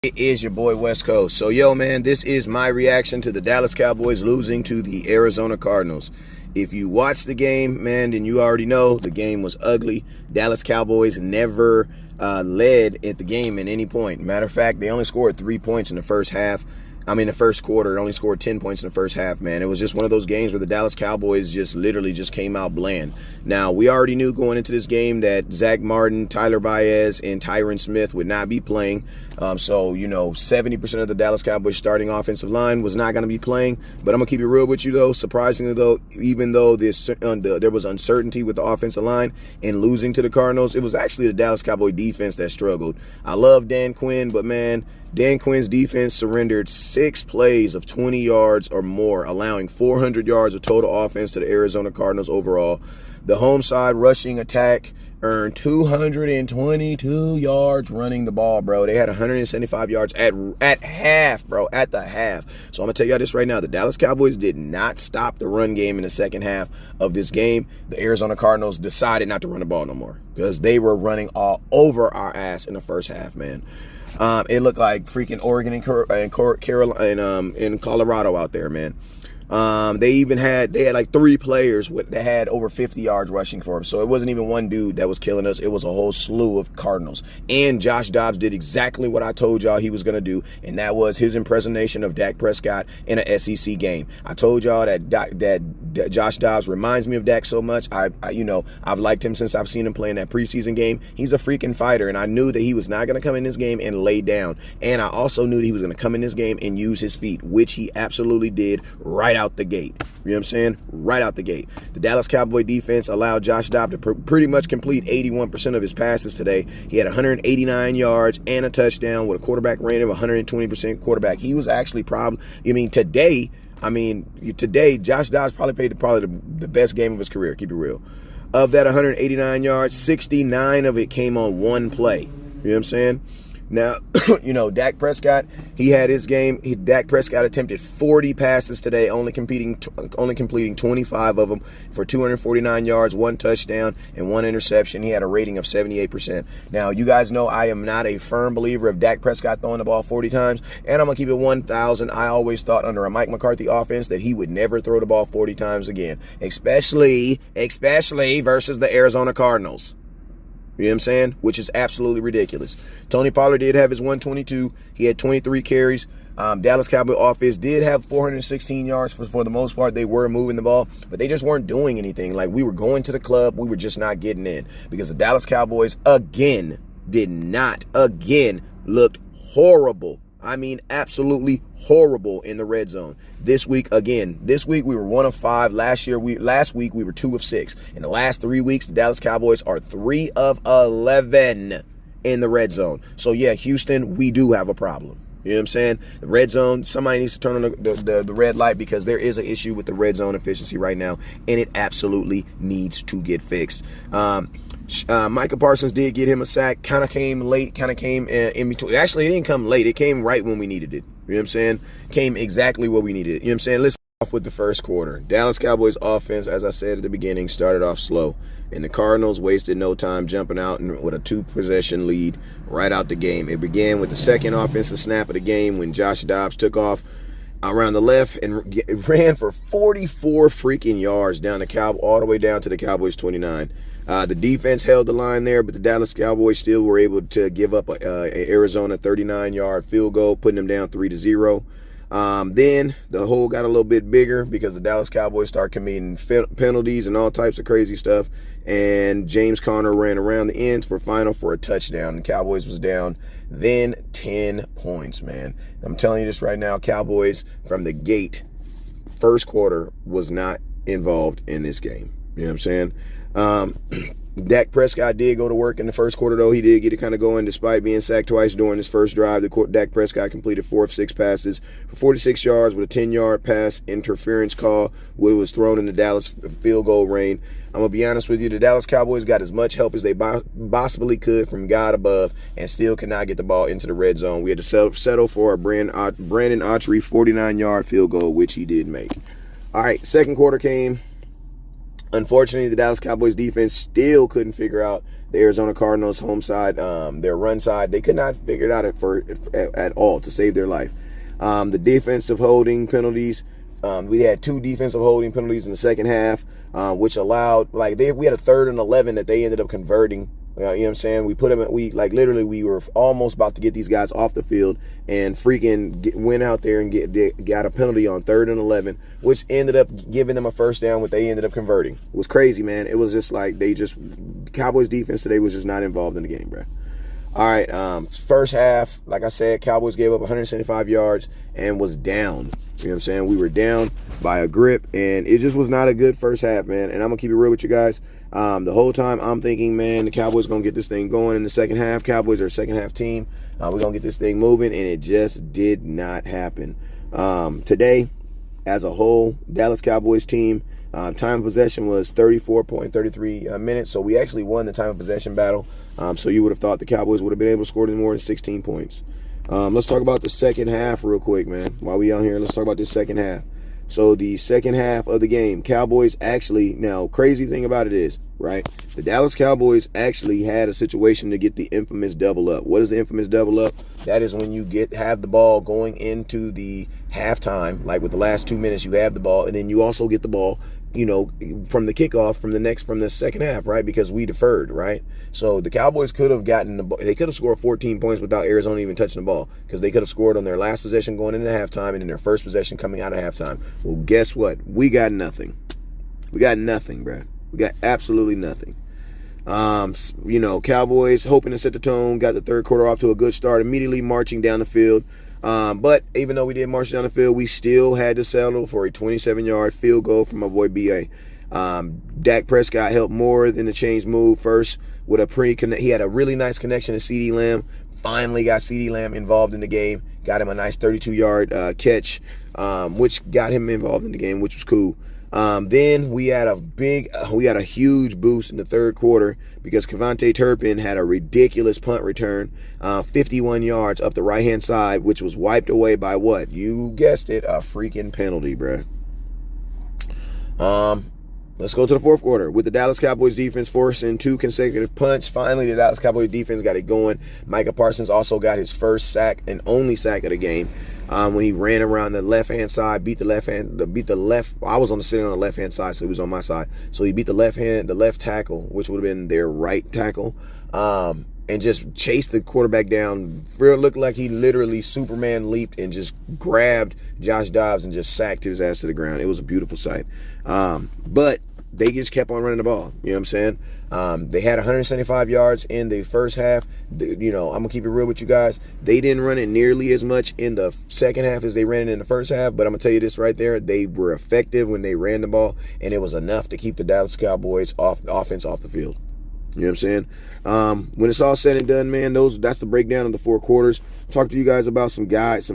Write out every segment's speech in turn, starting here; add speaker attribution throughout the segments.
Speaker 1: It is your boy West Coast. So, yo, man, this is my reaction to the Dallas Cowboys losing to the Arizona Cardinals. If you watch the game, man, then you already know the game was ugly. Dallas Cowboys never led at the game at any point. Matter of fact, they only scored 3 points in the first half. The first quarter, only scored 10 points in the first half, man. It was just one of those games where the Dallas Cowboys just literally just came out bland. Now, we already knew going into this game that Zach Martin, Tyler Baez, and Tyron Smith would not be playing. So, 70% of the Dallas Cowboys starting offensive line was not going to be playing. But I'm going to keep it real with you, though. Surprisingly, though, even though there was uncertainty with the offensive line and losing to the Cardinals, it was actually the Dallas Cowboy defense that struggled. I love Dan Quinn, but, man, Dan Quinn's defense surrendered 6 plays of 20 yards or more, allowing 400 yards of total offense to the Arizona Cardinals overall. The home side rushing attack earned 222 yards running the ball, bro. They had 175 yards at half, bro, at the half. So I'm going to tell y'all this right now. The Dallas Cowboys did not stop the run game in the second half of this game. The Arizona Cardinals decided not to run the ball no more because they were running all over our ass in the first half, man. It looked like freaking Oregon and Colorado out there, man. They had like 3 players that had over 50 yards rushing for them. So it wasn't even one dude that was killing us. It was a whole slew of Cardinals. And Josh Dobbs did exactly what I told y'all he was going to do, and that was his impersonation of Dak Prescott in an SEC game. I told y'all that Josh Dobbs reminds me of Dak so much. I've liked him since I've seen him play in that preseason game. He's a freaking fighter, and I knew that he was not going to come in this game and lay down. And I also knew that he was going to come in this game and use his feet, which he absolutely did right out the gate. You know what I'm saying? Right out the gate. The Dallas Cowboy defense allowed Josh Dobbs to pretty much complete 81% of his passes today. He had 189 yards and a touchdown with a quarterback rating of 120% quarterback. He was actually today, Josh Dobbs probably played the best game of his career. Keep it real. Of that 189 yards, 69 of it came on one play. You know what I'm saying? Now, Dak Prescott, he had his game. Dak Prescott attempted 40 passes today, only completing 25 of them for 249 yards, 1 touchdown, and 1 interception. He had a rating of 78%. Now, you guys know I am not a firm believer of Dak Prescott throwing the ball 40 times, and I'm going to keep it 1,000. I always thought under a Mike McCarthy offense that he would never throw the ball 40 times again, especially versus the Arizona Cardinals. You know what I'm saying? Which is absolutely ridiculous. Tony Pollard did have his 122. He had 23 carries. Dallas Cowboy offense did have 416 yards for the most part. They were moving the ball, but they just weren't doing anything. Like, we were going to the club. We were just not getting in because the Dallas Cowboys, looked horrible. Absolutely horrible in the red zone. This week we were 1 of 5. Last week we were 2 of 6. In the last 3 weeks, the Dallas Cowboys are 3 of 11 in the red zone. So yeah, Houston, we do have a problem. You know what I'm saying? The red zone, somebody needs to turn on the red light because there is an issue with the red zone efficiency right now, and it absolutely needs to get fixed. Micah Parsons did get him a sack. Kind of came late, kind of came in between. Actually, it didn't come late. It came right when we needed it. You know what I'm saying? Came exactly what we needed it. You know what I'm saying? Let's start off with the first quarter. Dallas Cowboys offense, as I said at the beginning, started off slow. And the Cardinals wasted no time jumping out with a 2-possession lead right out the game. It began with the second offensive snap of the game when Josh Dobbs took off around the left and ran for 44 freaking yards all the way down to the Cowboys 29. The defense held the line there, but the Dallas Cowboys still were able to give up a Arizona 39-yard field goal, putting them down 3-0. Then the hole got a little bit bigger because the Dallas Cowboys started committing penalties and all types of crazy stuff. And James Conner ran around the ends for a touchdown. The Cowboys was down then 10 points, man. I'm telling you this right now, Cowboys from the gate, first quarter was not involved in this game. You know what I'm saying? Dak Prescott did go to work in the first quarter, though. He did get it kind of going despite being sacked twice during his first drive. Dak Prescott completed 4 of 6 passes for 46 yards with a 10-yard pass interference call, which was thrown in the Dallas field goal range. I'm going to be honest with you, the Dallas Cowboys got as much help as they possibly could from God above and still could not get the ball into the red zone. We had to settle for a Brandon Autry 49-yard field goal, which he did make. All right, second quarter came. Unfortunately, the Dallas Cowboys defense still couldn't figure out the Arizona Cardinals home side, their run side. They could not figure it out at all to save their life. The defensive holding penalties, we had 2 defensive holding penalties in the second half, which allowed, we had a 3rd and 11 that they ended up converting. You know what I'm saying? We put them literally we were almost about to get these guys off the field and went out there and got a penalty on 3rd and 11, which ended up giving them a first down, which they ended up converting. It was crazy, man. It was just like Cowboys defense today was just not involved in the game, bro. All right, first half, like I said, Cowboys gave up 175 yards and was down. You know what I'm saying? We were down by a grip, and it just was not a good first half, man. And I'm going to keep it real with you guys. The whole time I'm thinking, man, the Cowboys going to get this thing going in the second half. Cowboys are a second half team. We're going to get this thing moving, and it just did not happen. Today, as a whole, Dallas Cowboys team, time of possession was 34.33 minutes, so we actually won the time of possession battle. So you would have thought the Cowboys would have been able to score more than 16 points. Let's talk about the second half real quick, man. While we out here, let's talk about this second half. So the second half of the game, Cowboys actually, now crazy thing about it is, right, the Dallas Cowboys actually had a situation to get the infamous double up. What is the infamous double up? That is when you have the ball going into the halftime, like with the last 2 minutes, you have the ball, and then you also get the ball, you know, from the kickoff from the second half, right? Because we deferred, right? So the Cowboys could have they could have scored 14 points without Arizona even touching the ball, because they could have scored on their last possession going into halftime and in their first possession coming out of halftime. Well, guess what? We got nothing. We got nothing, bro. We got absolutely nothing. You know, Cowboys hoping to set the tone, got the third quarter off to a good start, immediately marching down the field. But even though we did march down the field, we still had to settle for a 27-yard field goal from my boy B.A. Dak Prescott helped more than the change move first with he had a really nice connection to CeeDee Lamb. Finally got CeeDee Lamb involved in the game. Got him a nice 32-yard catch, which got him involved in the game, which was cool. Then we had a huge boost in the third quarter because Kevontae Turpin had a ridiculous punt return, 51 yards up the right-hand side, which was wiped away by what? You guessed it, a freaking penalty, bruh. Let's go to the fourth quarter. With the Dallas Cowboys defense forcing 2 consecutive punts, finally the Dallas Cowboys defense got it going. Micah Parsons also got his first sack and only sack of the game when he ran around the left-hand side, beat the left. I was sitting on the left-hand side, so he was on my side. So he beat the left tackle, which would have been their right tackle, and just chased the quarterback down. It looked like he literally Superman leaped and just grabbed Josh Dobbs and just sacked his ass to the ground. It was a beautiful sight. But they just kept on running the ball. You know what I'm saying? They had 175 yards in the first half. You know, I'm going to keep it real with you guys. They didn't run it nearly as much in the second half as they ran it in the first half, but I'm going to tell you this right there. They were effective when they ran the ball, and it was enough to keep the Dallas Cowboys offense off the field. You know what I'm saying? When it's all said and done, man, that's the breakdown of the 4 quarters. Talk to you guys about some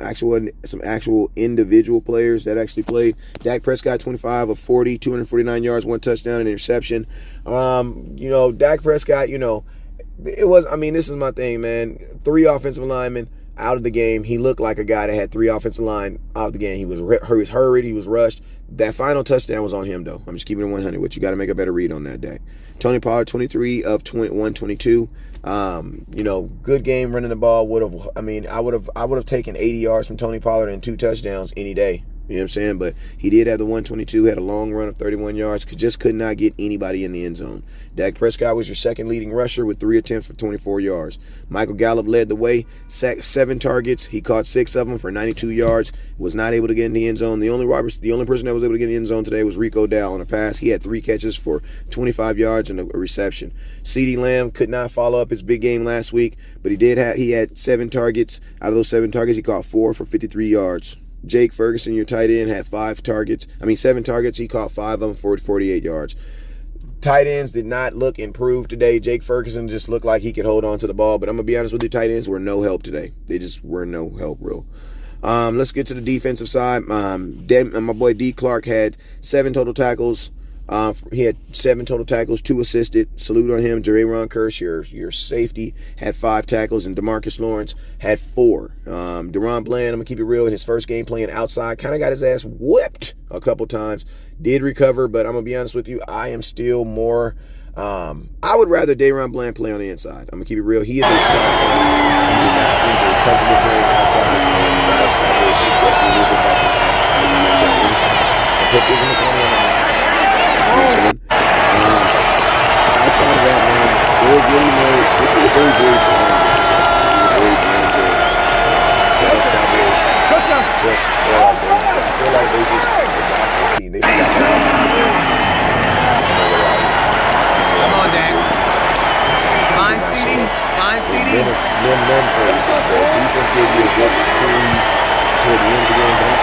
Speaker 1: actual individual players that actually played. Dak Prescott, 25 of 40, 249 yards, 1 touchdown, and interception. You know, Dak Prescott, you know, this is my thing, man. 3 offensive linemen out of the game. He looked like a guy that had 3 offensive line out of the game. He was hurried, he was rushed. That final touchdown was on him, though. I'm just keeping it 100 with you. Got to make a better read on that day. Tony Pollard, 23 of 122. You know, good game running the ball. I would have taken 80 yards from Tony Pollard and 2 touchdowns any day. You know what I'm saying? But he did have the 122, had a long run of 31 yards, just could not get anybody in the end zone. Dak Prescott was your second leading rusher with 3 attempts for 24 yards. Michael Gallup led the way, sacked 7 targets. He caught 6 of them for 92 yards, was not able to get in the end zone. The only person that was able to get in the end zone today was Rico Dowell on a pass. He had 3 catches for 25 yards and a reception. CeeDee Lamb could not follow up his big game last week, but he had 7 targets. Out of those 7 targets, he caught 4 for 53 yards. Jake Ferguson, your tight end, had 7 targets. He caught 5 of them for 48 yards. Tight ends did not look improved today. Jake Ferguson just looked like he could hold on to the ball, but I'm going to be honest with you, tight ends were no help today. They just were no help, real. Let's get to the defensive side. My boy D. Clark had 7 total tackles, He had 7 total tackles, 2 assisted. Salute on him. Jerayron Kearse, your safety, had 5 tackles, and DeMarcus Lawrence had 4. Deron Bland, I'm going to keep it real, in his first game playing outside, kind of got his ass whipped a couple times. Did recover, but I'm going to be honest with you, I am still more... I would rather Deron Bland play on the inside. I'm going to keep it real. He is a slot corner. He did not seem very comfortable playing outside. The Dallas Cowboys should definitely move him back to the outside and make him inside. And put this in the corner on the inside. Outside of that, man, there was really no... This was a very, very bland game. Very bland game. Dallas Cowboys just feel like they just forgot their team. They forgot.
Speaker 2: Come on, Dak. Fine CD. Fine CD.
Speaker 1: The defense gave you a good series toward the end of the game. But I'm